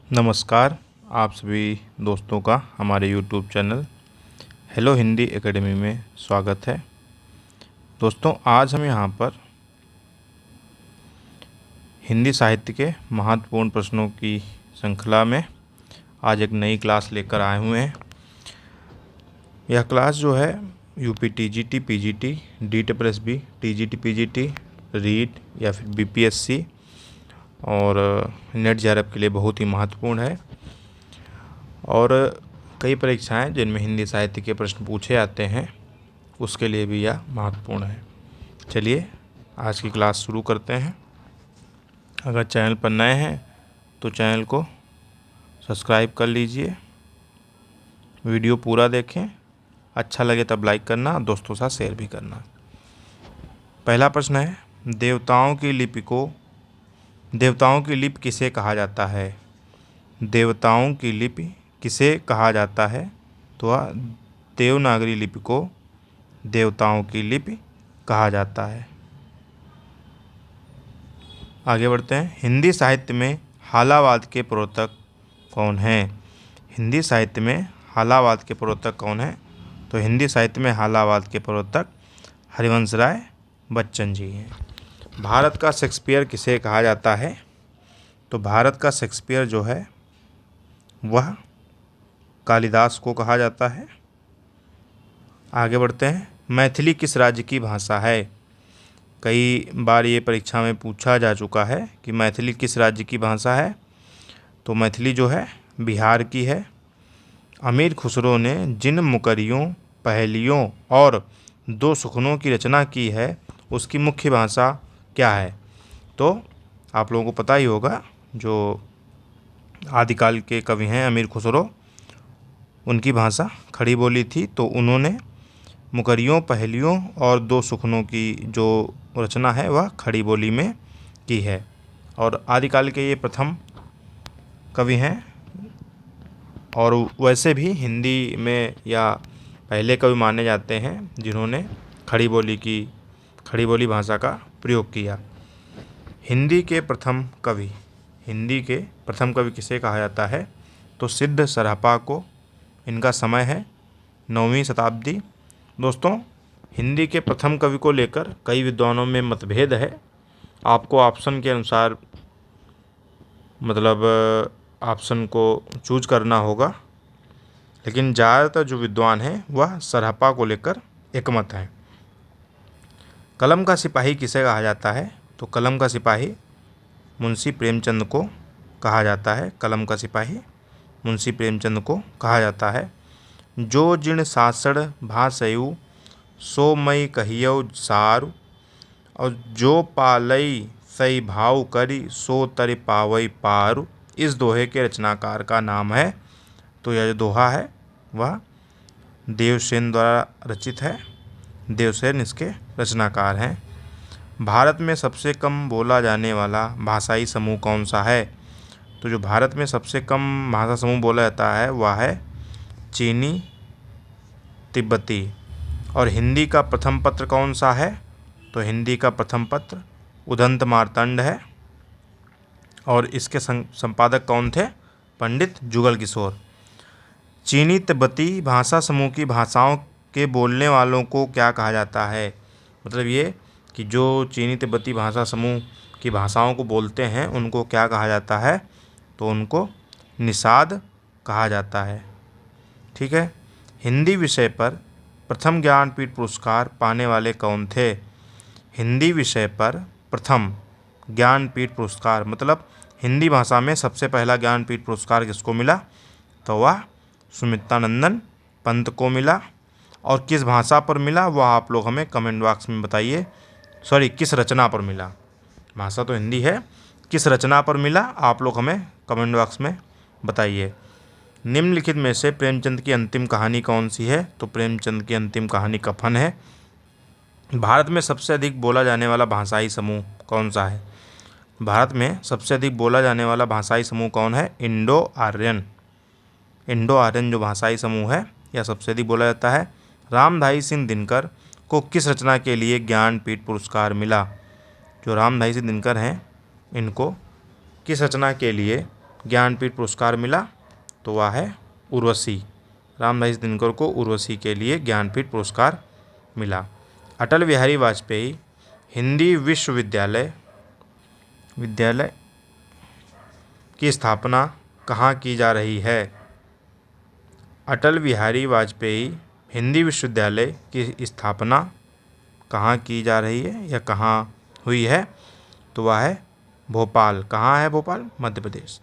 नमस्कार। आप सभी दोस्तों का हमारे YouTube channel hello Hindi academy में स्वागत है। दोस्तों, आज हम यहाँ पर हिंदी साहित्य के महत्वपूर्ण प्रश्नों की श्रृंखला में आज एक नई क्लास लेकर आए हुए हैं। यह क्लास जो है UP TGT, PGT, DSSB, TGT, PGT, REET या फिर बीपीएससी और नेट जेआरएफ के लिए बहुत ही महत्वपूर्ण है। और कई परीक्षाएं जिनमें हिंदी साहित्य के प्रश्न पूछे जाते हैं उसके लिए भी यह महत्वपूर्ण है। चलिए आज की क्लास शुरू करते हैं। अगर चैनल पर नए हैं तो चैनल को सब्सक्राइब कर लीजिए, वीडियो पूरा देखें, अच्छा लगे तब लाइक करना और दोस्तों के साथ शेयर भी करना। पहला प्रश्न है, देवताओं की लिपि किसे कहा जाता है? देवताओं की लिपि किसे कहा जाता है? तो वह देवनागरी लिपि को देवताओं की लिपि कहा जाता है। आगे बढ़ते हैं। हिंदी साहित्य में हालावाद के प्रवर्तक कौन हैं? हिंदी साहित्य में हालावाद के प्रवर्तक कौन हैं? तो हिंदी साहित्य में हालावाद के प्रवर्तक हरिवंश राय बच्चन जी हैं। भारत का शेक्सपियर किसे कहा जाता है? तो भारत का शेक्सपियर जो है वह कालिदास को कहा जाता है। आगे बढ़ते हैं। मैथिली किस राज्य की भाषा है? कई बार ये परीक्षा में पूछा जा चुका है कि मैथिली किस राज्य की भाषा है। तो मैथिली जो है बिहार की है। अमीर खुसरो ने जिन मुकरियों, पहेलियों और दो सुखनों की रचना की है उसकी मुख्य भाषा क्या है? तो आप लोगों को पता ही होगा, जो आदिकाल के कवि हैं अमीर खुसरो, उनकी भाषा खड़ी बोली थी। तो उन्होंने मुकरियों, पहेलियों और दो सुखनों की जो रचना है वह खड़ी बोली में की है। और आदिकाल के ये प्रथम कवि हैं और वैसे भी हिंदी में या पहले कवि माने जाते हैं जिन्होंने खड़ी बोली भाषा का प्रयोग किया। हिंदी के प्रथम कवि किसे कहा जाता है? तो सिद्ध सरापा को। इनका समय है 9वीं शताब्दी। दोस्तों, हिंदी के प्रथम कवि को लेकर कई विद्वानों में मतभेद है। आपको ऑप्शन के अनुसार ऑप्शन को चूज करना होगा, लेकिन ज़्यादातर जो विद्वान हैं वह सरापा को लेकर एकमत हैं। कलम का सिपाही किसे कहा जाता है? तो कलम का सिपाही मुंशी प्रेमचंद को कहा जाता है। कलम का सिपाही मुंशी प्रेमचंद को कहा जाता है। जो जिण सासड़ भासयु सो मई कहियौ सारु, और जो पालई सई भाव करी सो तरि पावई पारु, इस दोहे के रचनाकार का नाम है। तो यह जो दोहा है वह देवसेन द्वारा रचित है। देवसेन इसके रचनाकार हैं। भारत में सबसे कम बोला जाने वाला भाषाई समूह कौन सा है? तो जो भारत में सबसे कम भाषा समूह बोला जाता है वह है चीनी तिब्बती। और हिंदी का प्रथम पत्र कौन सा है? तो हिंदी का प्रथम पत्र उदंत मार्तंड है। और इसके संपादक कौन थे? पंडित जुगल किशोर। चीनी तिब्बती भाषा समूह की भाषाओं के बोलने वालों को क्या कहा जाता है? मतलब ये कि जो चीनी तिब्बती भाषा समूह की भाषाओं को बोलते हैं उनको क्या कहा जाता है? तो उनको निषाद कहा जाता है। ठीक है। हिंदी विषय पर प्रथम ज्ञानपीठ पुरस्कार पाने वाले कौन थे? हिंदी विषय पर प्रथम ज्ञानपीठ पुरस्कार मतलब हिंदी भाषा में सबसे पहला ज्ञानपीठ पुरस्कार किसको मिला? तो वह सुमित्रानंदन पंत को मिला। और किस भाषा पर मिला वह आप लोग हमें कमेंट बॉक्स में बताइए। किस रचना पर मिला? भाषा तो हिंदी है, किस रचना पर मिला आप लोग हमें कमेंट बॉक्स में बताइए। निम्नलिखित में से प्रेमचंद की अंतिम कहानी कौन सी है? तो प्रेमचंद की अंतिम कहानी कफन है। भारत में सबसे अधिक बोला जाने वाला भाषाई समूह कौन सा है? भारत में सबसे अधिक बोला जाने वाला भाषाई समूह कौन है? इंडो आर्यन जो भाषाई समूह है यह सबसे अधिक बोला जाता है। रामधारी सिंह दिनकर को किस रचना के लिए ज्ञानपीठ पुरस्कार मिला? जो रामधारी सिंह दिनकर हैं इनको किस रचना के लिए ज्ञानपीठ पुरस्कार मिला? तो वह है उर्वशी। रामधारी दिनकर को उर्वशी के लिए ज्ञानपीठ पुरस्कार मिला। अटल बिहारी वाजपेयी हिंदी विश्वविद्यालय की स्थापना कहाँ की जा रही है? अटल बिहारी वाजपेयी हिंदी विश्वविद्यालय की स्थापना कहाँ की जा रही है या कहाँ हुई है? तो वह है भोपाल। कहाँ है भोपाल? मध्य प्रदेश।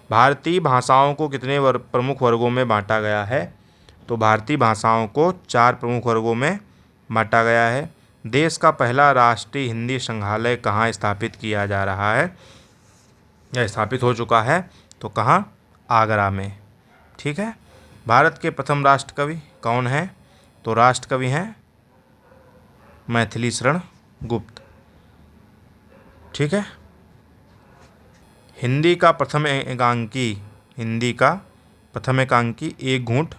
भारतीय भाषाओं को कितने प्रमुख वर्गों में बांटा गया है? तो भारतीय भाषाओं को 4 प्रमुख वर्गों में बांटा गया है। देश का पहला राष्ट्रीय हिंदी संग्रहालय कहाँ स्थापित किया जा रहा है या स्थापित हो चुका है? तो कहाँ? आगरा में। ठीक है। भारत के प्रथम राष्ट्र कवि कौन है? तो राष्ट्र कवि हैं मैथिली शरण गुप्त। ठीक है। हिंदी का प्रथम एकांकी एक घूंट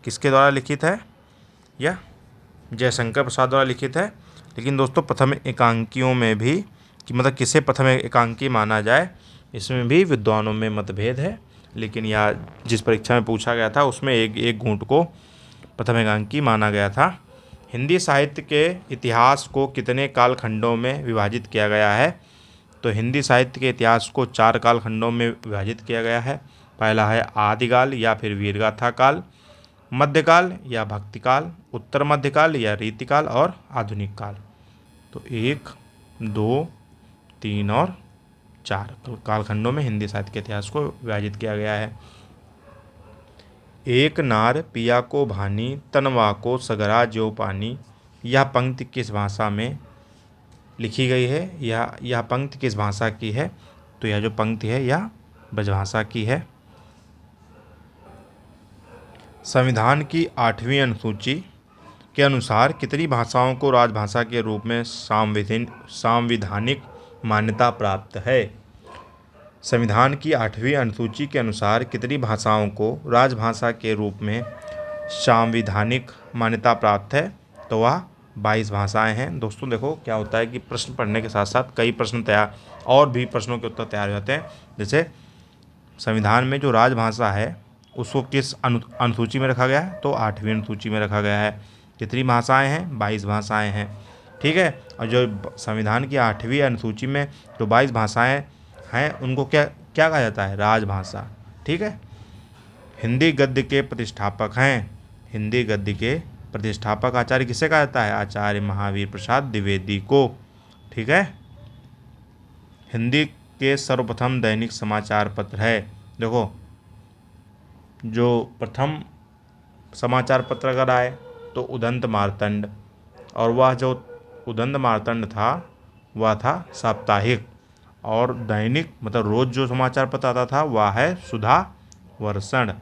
किसके द्वारा लिखित है? या जयशंकर प्रसाद द्वारा लिखित है। लेकिन दोस्तों प्रथम एकांकियों में भी कि मतलब किसे प्रथम एकांकी माना जाए, इसमें भी विद्वानों में मतभेद है। लेकिन यह जिस परीक्षा में पूछा गया था उसमें एक घूंट को प्रथम एकांकी माना गया था। हिंदी साहित्य के इतिहास को कितने कालखंडों में विभाजित किया गया है? तो हिंदी साहित्य के इतिहास को 4 कालखंडों में विभाजित किया गया है। पहला है आदिकाल या फिर वीरगाथा काल, मध्यकाल या भक्तिकाल, उत्तर मध्यकाल या रीतिकाल और आधुनिक काल। तो 1, 2, 3 और 4 कालखंडों में हिंदी साहित्य के इतिहास को विभाजित किया गया है। एक नार पिया को भानी, तनवा को सगरा ज्यों पानी। यह पंक्ति किस भाषा में लिखी गई है? यह पंक्ति किस भाषा की है? तो यह जो पंक्ति है यह ब्रजभाषा की है। संविधान की 8वीं अनुसूची के अनुसार कितनी भाषाओं को राजभाषा के रूप में सांविधानिक मान्यता प्राप्त है? संविधान की 8वीं अनुसूची के अनुसार कितनी भाषाओं को राजभाषा के रूप में सांविधानिक मान्यता प्राप्त है? तो वह 22 भाषाएं हैं। दोस्तों देखो क्या होता है कि प्रश्न पढ़ने के साथ साथ कई प्रश्न तैयार और भी प्रश्नों के उत्तर तैयार हो जाते हैं। जैसे संविधान में जो राजभाषा है उसको किस अनुसूची में रखा गया है? तो 8वीं अनुसूची में रखा गया है। कितनी भाषाएं हैं? 22 भाषाएं हैं। ठीक है। और जो संविधान की 8वीं अनुसूची में जो 22 भाषाएं हैं उनको क्या कहा जाता है? राजभाषा। ठीक है। हिंदी गद्य के प्रतिष्ठापक हैं। हिंदी गद्य के प्रतिष्ठापक आचार्य किसे कहा जाता है? आचार्य महावीर प्रसाद द्विवेदी को। ठीक है। हिंदी के सर्वप्रथम दैनिक समाचार पत्र है। देखो जो प्रथम समाचार पत्र अगर आए तो उदंत मार्तंड, और वह जो उदंत मार्तंड था वह था साप्ताहिक, और दैनिक मतलब रोज जो समाचार पत्र आता था वह है सुधा वर्षण।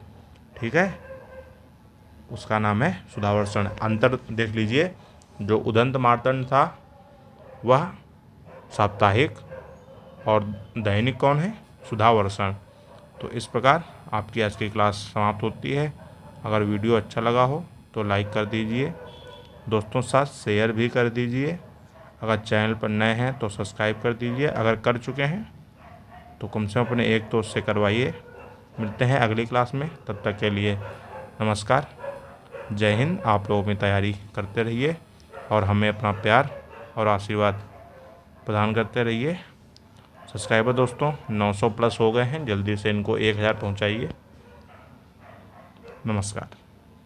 ठीक है। उसका नाम है सुधा वर्षण। अंतर देख लीजिए, जो उदंत मार्तंड था वह साप्ताहिक और दैनिक कौन है? सुधा वर्षण। तो इस प्रकार आपकी आज की क्लास समाप्त होती है। अगर वीडियो अच्छा लगा हो तो लाइक कर दीजिए, दोस्तों के साथ शेयर भी कर दीजिए। अगर चैनल पर नए हैं तो सब्सक्राइब कर दीजिए। अगर कर चुके हैं तो कम से कम अपने एक दोस्त से करवाइए। मिलते हैं अगली क्लास में, तब तक के लिए नमस्कार, जय हिंद। आप लोग अपनी तैयारी करते रहिए और हमें अपना प्यार और आशीर्वाद प्रदान करते रहिए। सब्सक्राइबर दोस्तों 900 प्लस हो गए हैं, जल्दी से इनको 1000 पहुंचाइए। नमस्कार।